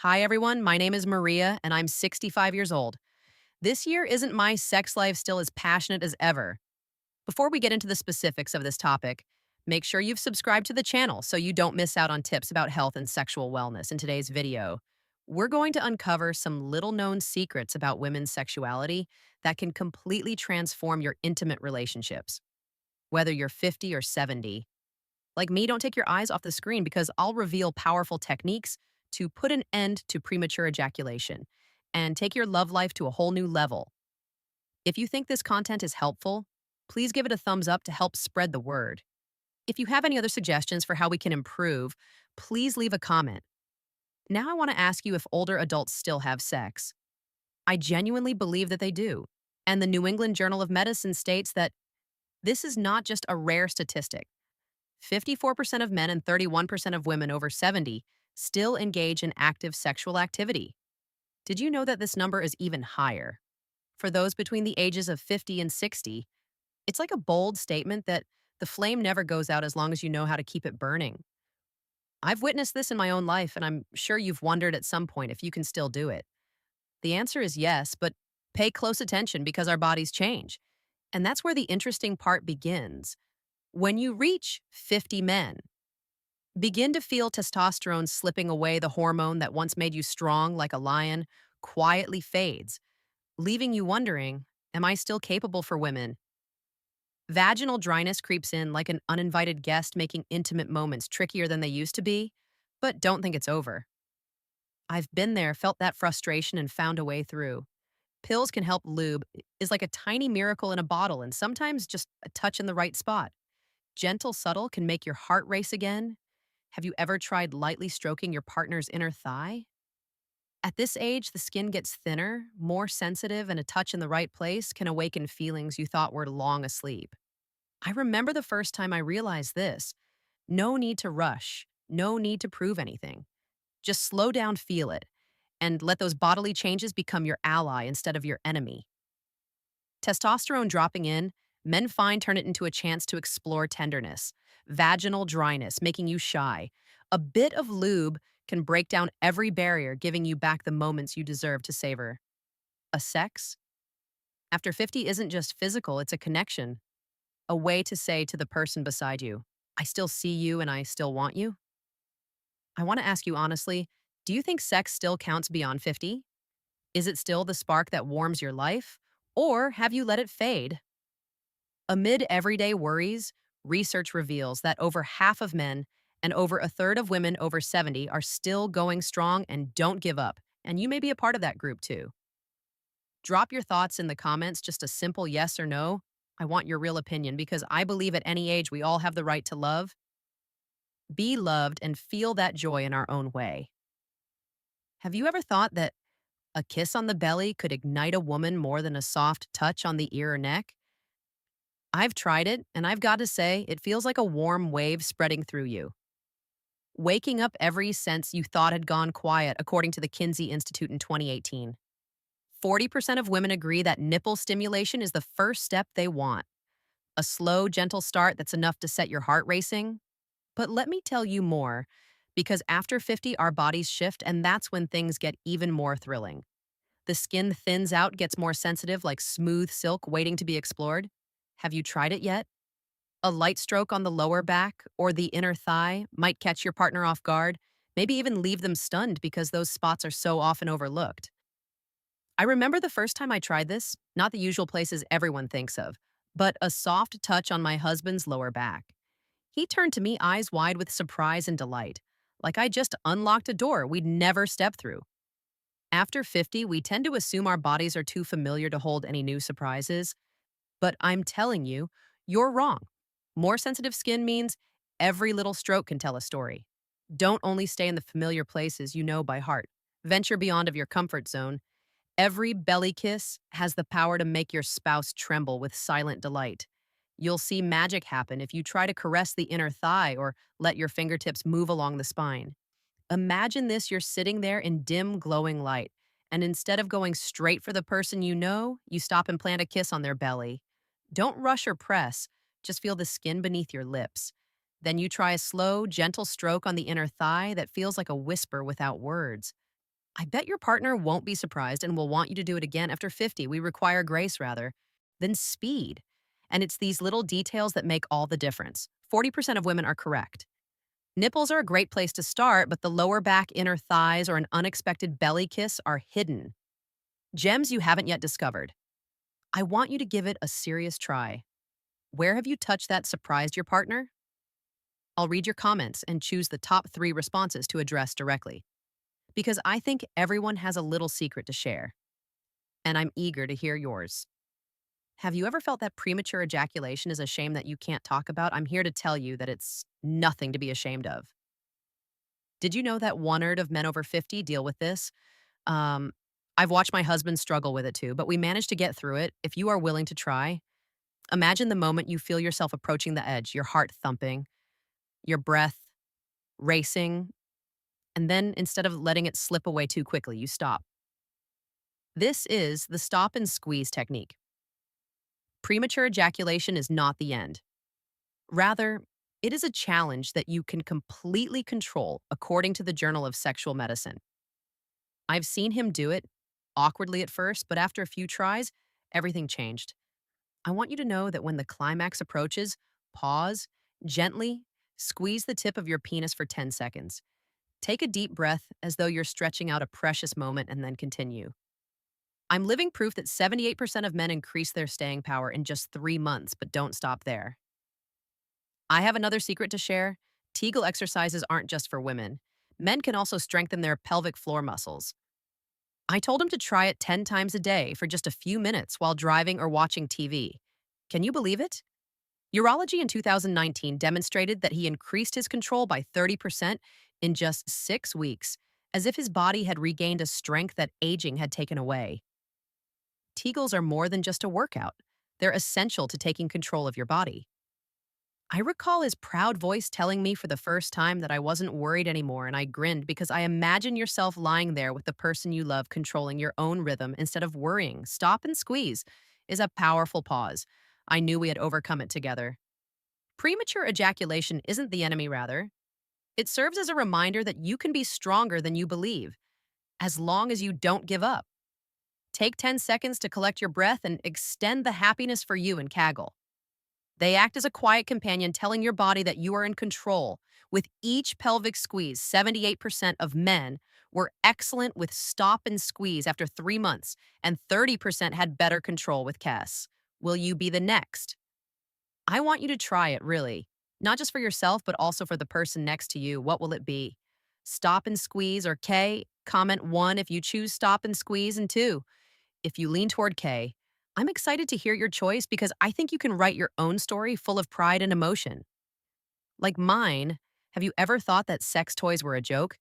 Hi, everyone. My name is Maria, and I'm 65 years old. This year isn't my sex life still as passionate as ever. Before we get into the specifics of this topic, make sure you've subscribed to the channel so you don't miss out on tips about health and sexual wellness in today's video. We're going to uncover some little known secrets about women's sexuality that can completely transform your intimate relationships, whether you're 50 or 70. Like me, don't take your eyes off the screen because I'll reveal powerful techniques to put an end to premature ejaculation and take your love life to a whole new level. If you think this content is helpful, please give it a thumbs up to help spread the word. If you have any other suggestions for how we can improve, please leave a comment. Now I want to ask you if older adults still have sex. I genuinely believe that they do. And the New England Journal of Medicine states that this is not just a rare statistic. 54% of men and 31% of women over 70 still engage in active sexual activity. Did you know that this number is even higher? For those between the ages of 50 and 60, it's like a bold statement that the flame never goes out as long as you know how to keep it burning. I've witnessed this in my own life, and I'm sure you've wondered at some point if you can still do it. The answer is yes, but pay close attention because our bodies change. And that's where the interesting part begins. When you reach 50 men, begin to feel testosterone slipping away. The hormone that once made you strong like a lion quietly fades, leaving you wondering, am I still capable for women? Vaginal dryness creeps in like an uninvited guest, making intimate moments trickier than they used to be. But don't think it's over. I've been there, felt that frustration, and found a way through. Pills can help. Lube is like a tiny miracle in a bottle, and sometimes just a touch in the right spot. Gentle, subtle can make your heart race again. Have you ever tried lightly stroking your partner's inner thigh? At this age, the skin gets thinner, more sensitive, and a touch in the right place can awaken feelings you thought were long asleep. I remember the first time I realized this. No need to rush, no need to prove anything. Just slow down, feel it, and let those bodily changes become your ally instead of your enemy. Testosterone dropping in, men find turn it into a chance to explore tenderness, vaginal dryness, making you shy. A bit of lube can break down every barrier, giving you back the moments you deserve to savor. A sex? After 50 isn't just physical, it's a connection, a way to say to the person beside you, I still see you and I still want you. I want to ask you honestly, do you think sex still counts beyond 50? Is it still the spark that warms your life? Or have you let it fade? Amid everyday worries, research reveals that over half of men and over a third of women over 70 are still going strong and don't give up. And you may be a part of that group too. Drop your thoughts in the comments, just a simple yes or no. I want your real opinion because I believe at any age we all have the right to love, be loved, and feel that joy in our own way. Have you ever thought that a kiss on the belly could ignite a woman more than a soft touch on the ear or neck? I've tried it, and I've got to say, it feels like a warm wave spreading through you, waking up every sense you thought had gone quiet, according to the Kinsey Institute in 2018. 40% of women agree that nipple stimulation is the first step they want. A slow, gentle start that's enough to set your heart racing. But let me tell you more, because after 50, our bodies shift, and that's when things get even more thrilling. The skin thins out, gets more sensitive, like smooth silk waiting to be explored. Have you tried it yet? A light stroke on the lower back or the inner thigh might catch your partner off guard, maybe even leave them stunned because those spots are so often overlooked. I remember the first time I tried this, not the usual places everyone thinks of, but a soft touch on my husband's lower back. He turned to me eyes wide with surprise and delight, like I just unlocked a door we'd never stepped through. After 50, we tend to assume our bodies are too familiar to hold any new surprises, but I'm telling you, you're wrong. More sensitive skin means every little stroke can tell a story. Don't only stay in the familiar places you know by heart. Venture beyond of your comfort zone. Every belly kiss has the power to make your spouse tremble with silent delight. You'll see magic happen if you try to caress the inner thigh or let your fingertips move along the spine. Imagine this: you're sitting there in dim, glowing light, and instead of going straight for the person you know, you stop and plant a kiss on their belly. Don't rush or press, just feel the skin beneath your lips. Then you try a slow, gentle stroke on the inner thigh that feels like a whisper without words. I bet your partner won't be surprised and will want you to do it again after 50. We require grace rather than speed. And it's these little details that make all the difference. 40% of women are correct. Nipples are a great place to start, but the lower back, inner thighs, or an unexpected belly kiss are hidden. Gems you haven't yet discovered. I want you to give it a serious try. Where have you touched that surprised your partner? I'll read your comments and choose the top 3 responses to address directly. Because I think everyone has a little secret to share, and I'm eager to hear yours. Have you ever felt that premature ejaculation is a shame that you can't talk about? I'm here to tell you that it's nothing to be ashamed of. Did you know that 1/3 of men over 50 deal with this? Um, I've watched my husband struggle with it too, but we managed to get through it. If you are willing to try, imagine the moment you feel yourself approaching the edge, your heart thumping, your breath racing, and then instead of letting it slip away too quickly, you stop. This is the stop and squeeze technique. Premature ejaculation is not the end. Rather, it is a challenge that you can completely control according to the Journal of Sexual Medicine. I've seen him do it, awkwardly at first, but after a few tries, everything changed. I want you to know that when the climax approaches, pause, gently squeeze the tip of your penis for 10 seconds. Take a deep breath as though you're stretching out a precious moment and then continue. I'm living proof that 78% of men increase their staying power in just 3 months, but don't stop there. I have another secret to share. Kegel exercises aren't just for women. Men can also strengthen their pelvic floor muscles. I told him to try it 10 times a day for just a few minutes while driving or watching TV. Can you believe it? Urology in 2019 demonstrated that he increased his control by 30% in just 6 weeks, as if his body had regained a strength that aging had taken away. Kegels are more than just a workout. They're essential to taking control of your body. I recall his proud voice telling me for the first time that I wasn't worried anymore, and I grinned because I imagine yourself lying there with the person you love controlling your own rhythm instead of worrying. Stop and squeeze is a powerful pause. I knew we had overcome it together. Premature ejaculation isn't the enemy, rather. It serves as a reminder that you can be stronger than you believe, as long as you don't give up. Take 10 seconds to collect your breath and extend the happiness for you and Kaggle. They act as a quiet companion, telling your body that you are in control. With each pelvic squeeze, 78% of men were excellent with stop and squeeze after 3 months, and 30% had better control with Kess. Will you be the next? I want you to try it, really. Not just for yourself, but also for the person next to you. What will it be? Stop and squeeze or K? Comment 1 if you choose stop and squeeze, and 2 if you lean toward K. I'm excited to hear your choice because I think you can write your own story full of pride and emotion. Like mine, have you ever thought that sex toys were a joke?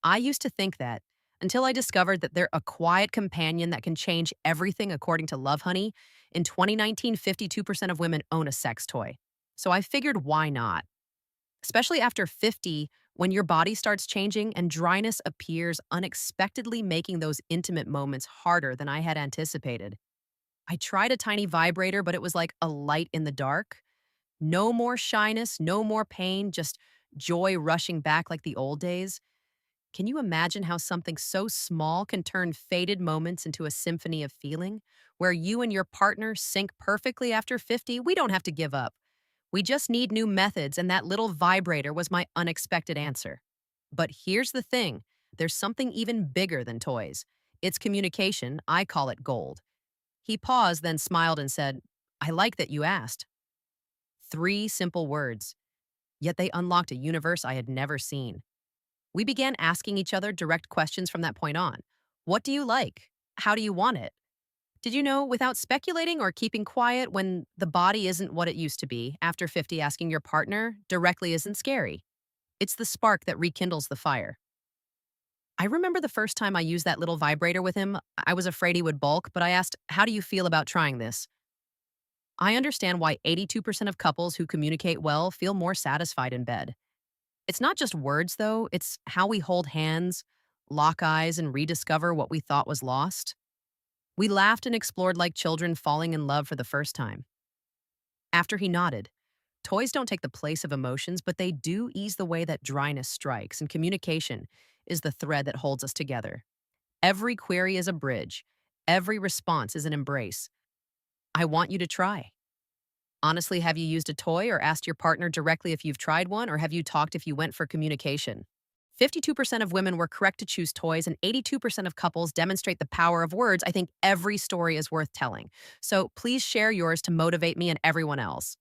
I used to think that until I discovered that they're a quiet companion that can change everything according to Love Honey. In 2019, 52% of women own a sex toy. So I figured why not? Especially after 50, when your body starts changing and dryness appears unexpectedly, making those intimate moments harder than I had anticipated. I tried a tiny vibrator, but it was like a light in the dark. No more shyness, no more pain, just joy rushing back like the old days. Can you imagine how something so small can turn faded moments into a symphony of feeling? Where you and your partner sync perfectly after 50, we don't have to give up. We just need new methods, and that little vibrator was my unexpected answer. But here's the thing, there's something even bigger than toys. It's communication. I call it gold. He paused, then smiled and said, I like that you asked. 3 simple words, yet they unlocked a universe I had never seen. We began asking each other direct questions from that point on. What do you like? How do you want it? Did you know, without speculating or keeping quiet, when the body isn't what it used to be, after 50, asking your partner directly isn't scary. It's the spark that rekindles the fire. I remember the first time I used that little vibrator with him, I was afraid he would balk, but I asked, how do you feel about trying this? I understand why 82% of couples who communicate well feel more satisfied in bed. It's not just words, though, it's how we hold hands, lock eyes, and rediscover what we thought was lost. We laughed and explored like children falling in love for the first time. After he nodded, toys don't take the place of emotions, but they do ease the way that dryness strikes, and communication is the thread that holds us together. Every query is a bridge. Every response is an embrace. I want you to try. Honestly, have you used a toy or asked your partner directly if you've tried one, or have you talked if you went for communication? 52% of women were correct to choose toys, and 82% of couples demonstrate the power of words. I think every story is worth telling. So please share yours to motivate me and everyone else.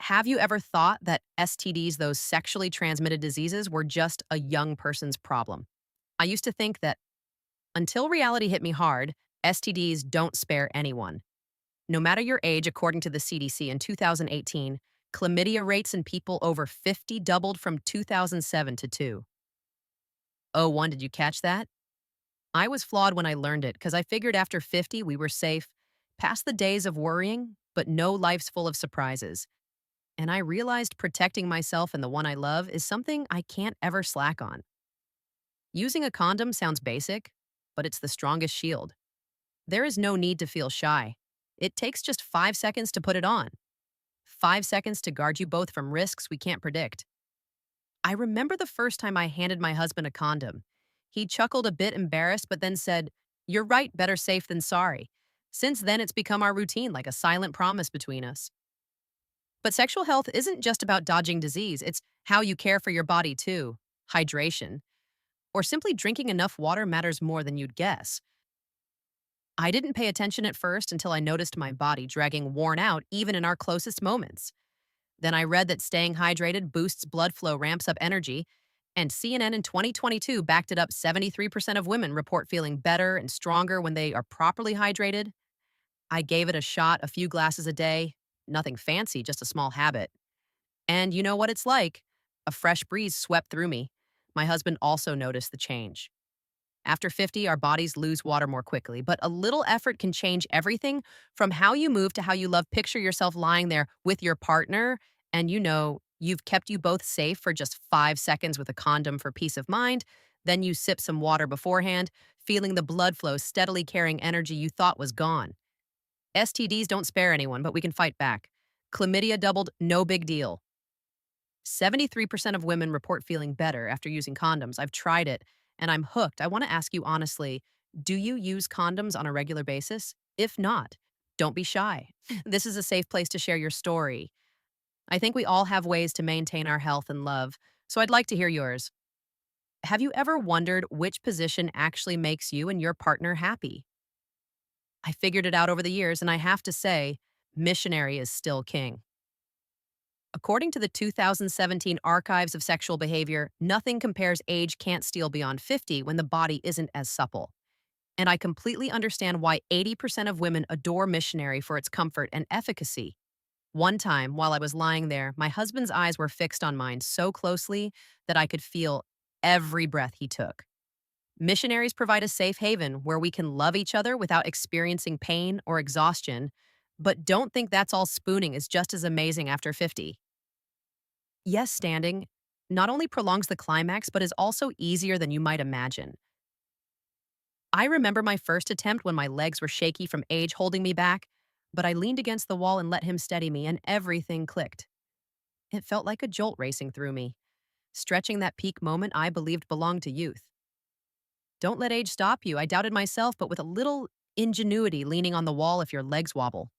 Have you ever thought that STDs, those sexually transmitted diseases, were just a young person's problem? I used to think that until reality hit me hard, STDs don't spare anyone. No matter your age, according to the CDC in 2018, chlamydia rates in people over 50 doubled from 2007 to 2001. Did you catch that? I was flawed when I learned it because I figured after 50 we were safe, past the days of worrying, but no, life's full of surprises. And I realized protecting myself and the one I love is something I can't ever slack on. Using a condom sounds basic, but it's the strongest shield. There is no need to feel shy. It takes just 5 seconds to put it on, 5 seconds to guard you both from risks we can't predict. I remember the first time I handed my husband a condom. He chuckled a bit embarrassed, but then said, "You're right, better safe than sorry." Since then, it's become our routine, like a silent promise between us. But sexual health isn't just about dodging disease, it's how you care for your body too. Hydration, or simply drinking enough water matters more than you'd guess. I didn't pay attention at first until I noticed my body dragging worn out even in our closest moments. Then I read that staying hydrated boosts blood flow, ramps up energy, and CNN in 2022 backed it up. 73% of women report feeling better and stronger when they are properly hydrated. I gave it a shot, a few glasses a day. Nothing fancy, just a small habit. And you know what it's like. A fresh breeze swept through me. My husband also noticed the change. After 50, our bodies lose water more quickly, but a little effort can change everything from how you move to how you love. Picture yourself lying there with your partner, and you've kept you both safe for just 5 seconds with a condom for peace of mind. Then you sip some water beforehand, feeling the blood flow steadily carrying energy you thought was gone. STDs don't spare anyone, but we can fight back. Chlamydia doubled, no big deal. 73% of women report feeling better after using condoms. I've tried it, and I'm hooked. I want to ask you honestly, do you use condoms on a regular basis? If not, don't be shy. This is a safe place to share your story. I think we all have ways to maintain our health and love, so I'd like to hear yours. Have you ever wondered which position actually makes you and your partner happy? I figured it out over the years, and I have to say, missionary is still king. According to the 2017 Archives of Sexual Behavior, nothing compares. Age can't steal beyond 50 when the body isn't as supple. And I completely understand why 80% of women adore missionary for its comfort and efficacy. One time, while I was lying there, my husband's eyes were fixed on mine so closely that I could feel every breath he took. Missionaries provide a safe haven where we can love each other without experiencing pain or exhaustion, but don't think that's all. Spooning is just as amazing after 50. Yes, standing not only prolongs the climax, but is also easier than you might imagine. I remember my first attempt when my legs were shaky from age holding me back, but I leaned against the wall and let him steady me, and everything clicked. It felt like a jolt racing through me, stretching that peak moment I believed belonged to youth. Don't let age stop you. I doubted myself, but with a little ingenuity, leaning on the wall if your legs wobble.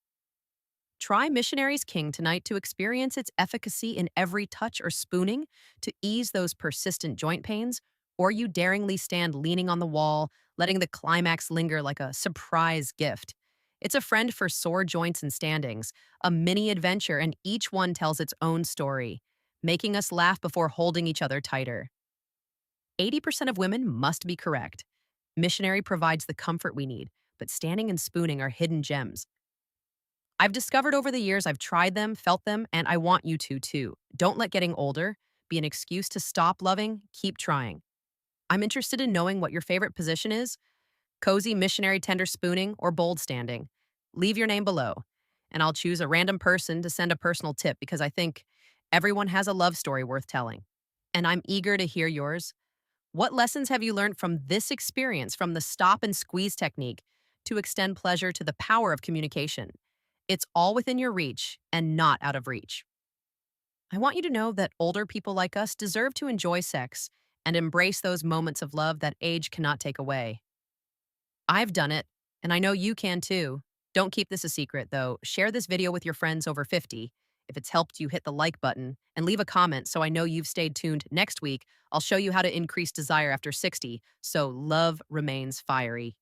Try Missionary's King tonight to experience its efficacy in every touch or spooning to ease those persistent joint pains, or you daringly stand leaning on the wall, letting the climax linger like a surprise gift. It's a friend for sore joints and standings, a mini adventure, and each one tells its own story, making us laugh before holding each other tighter. 80% of women must be correct. Missionary provides the comfort we need, but standing and spooning are hidden gems. I've discovered over the years I've tried them, felt them, and I want you to too. Don't let getting older be an excuse to stop loving, keep trying. I'm interested in knowing what your favorite position is: cozy, missionary, tender spooning, or bold standing. Leave your name below, and I'll choose a random person to send a personal tip because I think everyone has a love story worth telling. And I'm eager to hear yours. What lessons have you learned from this experience, from the stop and squeeze technique to extend pleasure to the power of communication? It's all within your reach and not out of reach. I want you to know that older people like us deserve to enjoy sex and embrace those moments of love that age cannot take away. I've done it, and I know you can too. Don't keep this a secret, though. Share this video with your friends over 50. If it's helped you, hit the like button and leave a comment so I know you've stayed tuned. Next week, I'll show you how to increase desire after 60 so love remains fiery.